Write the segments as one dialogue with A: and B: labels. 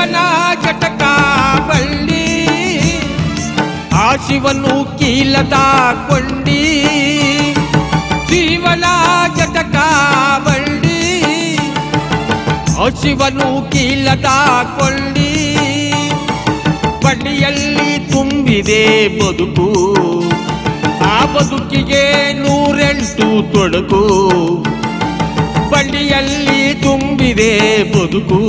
A: ಜೀವನ ಜಟಕ ಬಳ್ಳಿ ಆ ಶಿವನು ಕೀಲದ ಕೊಂಡಿ ಜೀವನ ಜಟಕ ಬಳ್ಳಿ ಆ ಶಿವನು ಕೀಲದ ಕೊಂಡಿ ಬಂಡಿಯಲ್ಲಿ ತುಂಬಿದೆ ಬದುಕು ಆ ಬದುಕಿಗೆ 108 ತೊಡಕು ಬಂಡಿಯಲ್ಲಿ ತುಂಬಿದೆ ಬದುಕು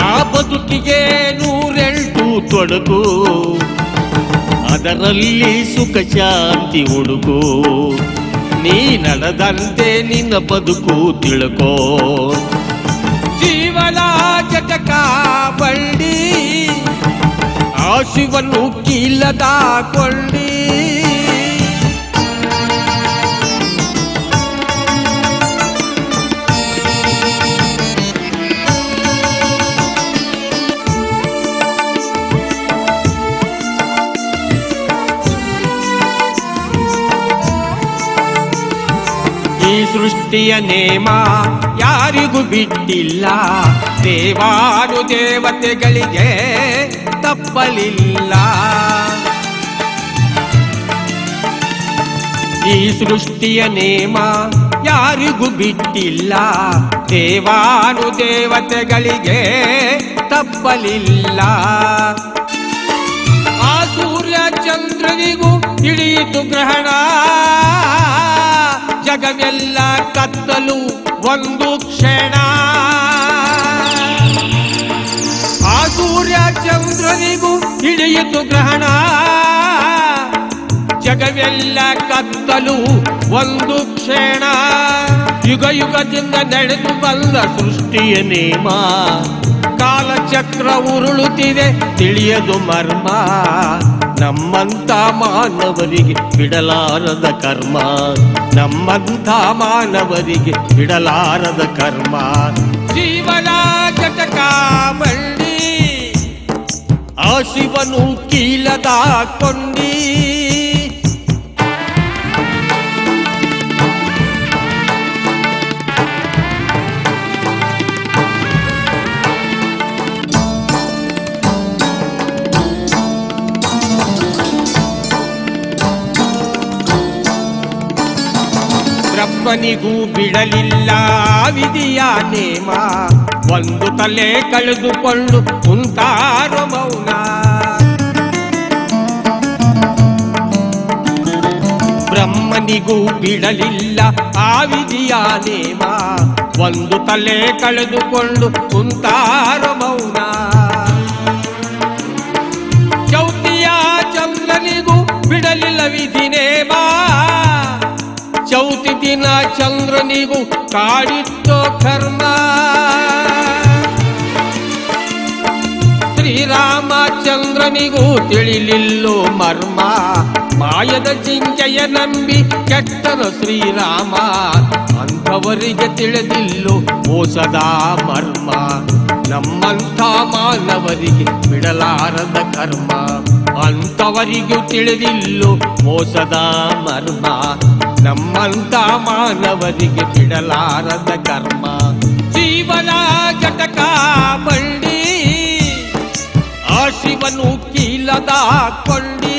A: ಆ ಬದುಕಿಗೆ 108 ತೊಡಕು ಅದರಲ್ಲಿ ಸುಖ ಶಾಂತಿ ಹುಡುಕು ನೀ ನಡೆದಂತೆ ನಿನ್ನ ಬದುಕು ತಿಳ್ಕೋ ಜೀವನ ಜಟಕ ಬಳ್ಳಿ ಆ ಶಿವನು ಕೀಲದ ಕೊಂಡಿ ಈ ಸೃಷ್ಟಿಯ ನೇಮ ಯಾರಿಗೂ ಬಿಟ್ಟಿಲ್ಲ ದೇವಾನು ದೇವತೆಗಳಿಗೆ ತಪ್ಪಲಿಲ್ಲ ಈ ಸೃಷ್ಟಿಯ ನೇಮ ಯಾರಿಗೂ ಬಿಟ್ಟಿಲ್ಲ ದೇವಾನು ದೇವತೆಗಳಿಗೆ ತಪ್ಪಲಿಲ್ಲ ಆ ಸೂರ್ಯ ಚಂದ್ರನಿಗೂ ಹಿಡಿಯಿತು ಗ್ರಹಣ ಜಗವೆಲ್ಲ ಕತ್ತಲು ಒಂದು ಕ್ಷಣ ಆ ಸೂರ್ಯ ಚಂದ್ರನಿಗೂ ಹಿಡಿಯಿತು ಗ್ರಹಣ ಜಗವೆಲ್ಲ ಕತ್ತಲು ಒಂದು ಕ್ಷಣ ಯುಗ ಯುಗದಿಂದ ನಡೆದು ಬಂದ ಸೃಷ್ಟಿಯ ನೇಮ ಕಾಲಚಕ್ರ ಉರುಳುತ್ತಿದೆ ತಿಳಿಯದು ಮರ್ಮ ನಮ್ಮಂತ ಮಾನವರಿಗೆ ಬಿಡಲಾರದ ಕರ್ಮ ನಮ್ಮಂತ ಮಾನವರಿಗೆ ಬಿಡಲಾರದ ಕರ್ಮ ಜೀವನ ಜಟಕ ಬಳ್ಳಿ ಆ ಶಿವನು ಕೀಲದ ಕೊಂಡಿ ಬ್ರಹ್ಮನಿಗೂ ಬಿಡಲಿಲ್ಲ ವಿಧಿಯ ನೇಮ ಒಂದು ತಲೆ ಕಳೆದುಕೊಂಡು ಕುಂತಾರೋ ಮೌನ ಬ್ರಹ್ಮನಿಗೂ ಬಿಡಲಿಲ್ಲ ಆ ವಿಧಿಯ ನೇಮ ಒಂದು ತಲೆ ಕಳೆದುಕೊಂಡು ಕುಂತಾರೋ ಮೌನ ಚೌತಿಯ ಚಂದ್ರನಿಗೂ ಬಿಡಲಿಲ್ಲ ವಿಧಿ ನೇಮ ಚೌತಿ ದಿನ ಚಂದ್ರನಿಗೂ ಕಾಡಿತ್ತೋ ಕರ್ಮ ಶ್ರೀರಾಮಚಂದ್ರನಿಗೂ ತಿಳಿಲಿಲ್ಲೋ ಮರ್ಮ ಮಾಯದ ಜಿಂಕೆಯ ನಂಬಿ ಕೆಟ್ಟನು ಶ್ರೀರಾಮ ಅಂಥವರಿಗೆ ತಿಳಿದಿಲ್ಲೋ ಮೋಸದ ಮರ್ಮ ನಮ್ಮಂಥ ಮಾನವರಿಗೆ ಬಿಡಲಾರದ ಕರ್ಮ ಅಂಥವರಿಗೂ ತಿಳಿದಿಲ್ಲೋ ಮೋಸದ ಮರ್ಮ ನಮ್ಮಂತ ಮಾನವರಿಗೆ ಬಿಡಲಾರದ ಕರ್ಮ ಜೀವನ ಜಟಕ ಬಳ್ಳಿ ಆ ಶಿವನು ಕೀಲದ ಕೊಂಡಿ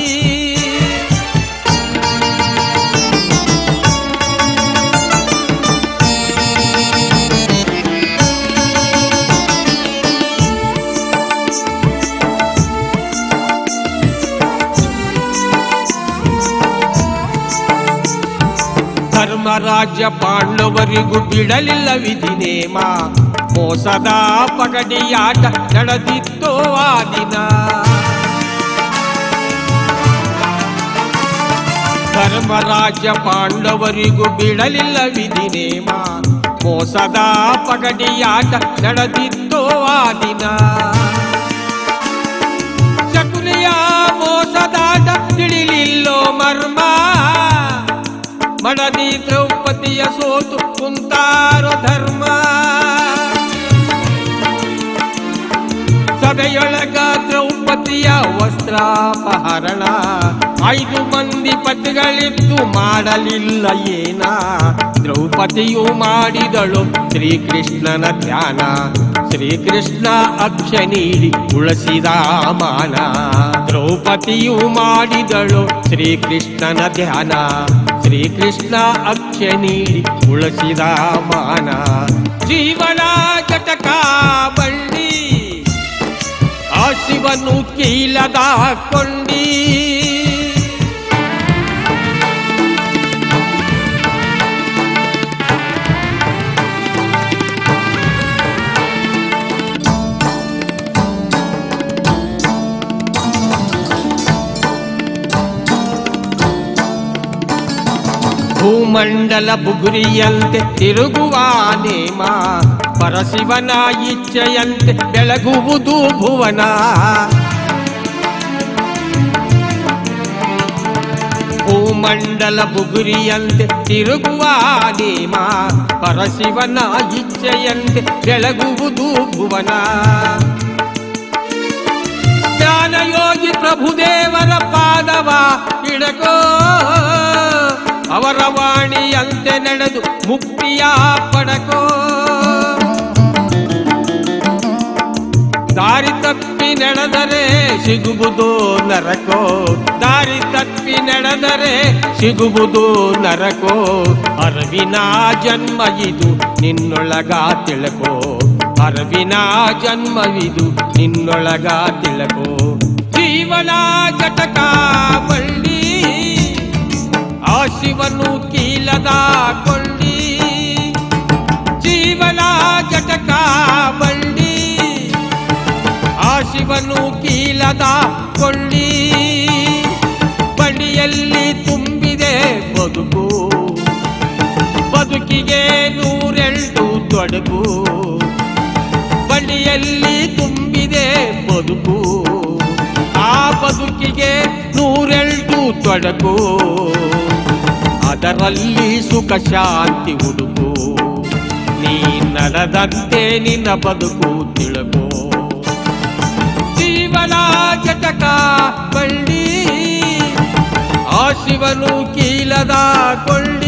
A: ಧರ್ಮರಾಜ್ಯ ಪಾಂಡವರಿಗೂ ಬಿಡಲಿಲ್ಲ ವಿಧಿ ನೇಮ ಮೋಸದ ಪಗಡಿಯಾಟ ನಡೆದಿತ್ತೋ ಆ ದಿನ ಧರ್ಮರಾಜ್ಯ ಪಾಂಡವರಿಗೂ ಬಿಡಲಿಲ್ಲ ವಿಧಿ ನೇಮ ಮೋಸದ ಪಗಡಿಯಾಟ ನಡೆದಿತ್ತೋ ಆ ದಿನ ಶಕುನಿಯ ಮೋಸದಾಟ ತಿಳಿಲಿಲ್ಲೋ ಮರ್ಮ ಮಡದಿ ದ್ರೌಪದಿಯ ಸೋತು ಕುಂತಾರೋ ಧರ್ಮ ಸಭೆಯೊಳಗ ದ್ರೌಪದಿಯ ವಸ್ತ್ರಾಪಹರಣ 5 ಮಂದಿ ಸಂಪತ್ತುಗಳಿದ್ದು ಮಾಡಲಿಲ್ಲ ಏನ. ದ್ರೌಪದಿಯು ಮಾಡಿದಳು ಶ್ರೀಕೃಷ್ಣನ ಧ್ಯಾನ. ಶ್ರೀಕೃಷ್ಣ ಅಕ್ಷ ನೀಡಿ ಉಳಿಸಿದ ಮಾನ. ದ್ರೌಪದಿಯು ಮಾಡಿದಳು ಶ್ರೀಕೃಷ್ಣನ ಧ್ಯಾನ. ಶ್ರೀಕೃಷ್ಣ ಅಕ್ಷ ನೀಡಿ ಉಳಿಸಿದ ಮಾನ. ಜೀವನ ಜಟಕ ಬಂಡಿ ಆ ಶಿವನು ಕೀಲದ ಕೊಂಡಿ. ಭೂಮಂಡಲ ಬುಗುರಿಯಂತೆ ತಿರುಗುವ ನೇಮ. ಪರಶಿವನ ಇಚ್ಛೆಯಂತೆ ಬೆಳಗುವುದು ಭುವನ. ಭೂಮಂಡಲ ಬುಗುರಿಯಂತೆ ತಿರುಗುವ ನೇಮ. ಪರಶಿವನ ಇಚ್ಛೆಯಂತೆ ಬೆಳಗುವುದು ಭುವನ. ಜ್ಞಾನಯೋಗಿ ಪ್ರಭುದೇವರ ಪಾದವ ಹಿಡಕೋ. ಅವರ ವಾಣಿಯಂತೆ ನಡೆದು ಮುಕ್ತಿಯ ಪಡಕೋ. ದಾರಿ ತಪ್ಪಿ ನಡೆದರೆ ಸಿಗುವುದು ನರಕೋ. ದಾರಿ ತಪ್ಪಿ ನಡೆದರೆ ಸಿಗುವುದು ನರಕೋ. ಅರಿವಿನ ಜನ್ಮ ಇದು ನಿನ್ನೊಳಗ ತಿಳಕೋ. ಅರಿವಿನ ಜನ್ಮವಿದು ನಿನ್ನೊಳಗ ತಿಳಕೋ. ಜೀವನ ಜಟಕ ಬಳ್ಳಿ ಆ ಶಿವನು ಕೀಲದ ಕೊಂಡಿ. ಜೀವನ ಜಟಕ ಬಳ್ಳಿ ಆ ಶಿವನು ಕೀಲದ ಕೊಂಡಿ. ಬಳಿಯಲ್ಲಿ ತುಂಬಿದೆ ಬದುಕು. ಬದುಕಿಗೆ 108 ತೊಡಕು. ಬಳಿಯಲ್ಲಿ ತುಂಬಿದೆ ಬದುಕು. ಆ ಬದುಕಿಗೆ 108 ತೊಡಕು. ಅದರಲ್ಲಿ ಸುಖ ಶಾಂತಿ ಹುಡುಕು. ನೀ ನಡೆದಂತೆ ನಿನ್ನ ಬದುಕು ತಿಳಕೋ. ಜೀವನ ಜಟಕ ಬಳ್ಳಿ ಆ ಶಿವನು ಕೀಲದ ಕೊಳ್ಳಿ.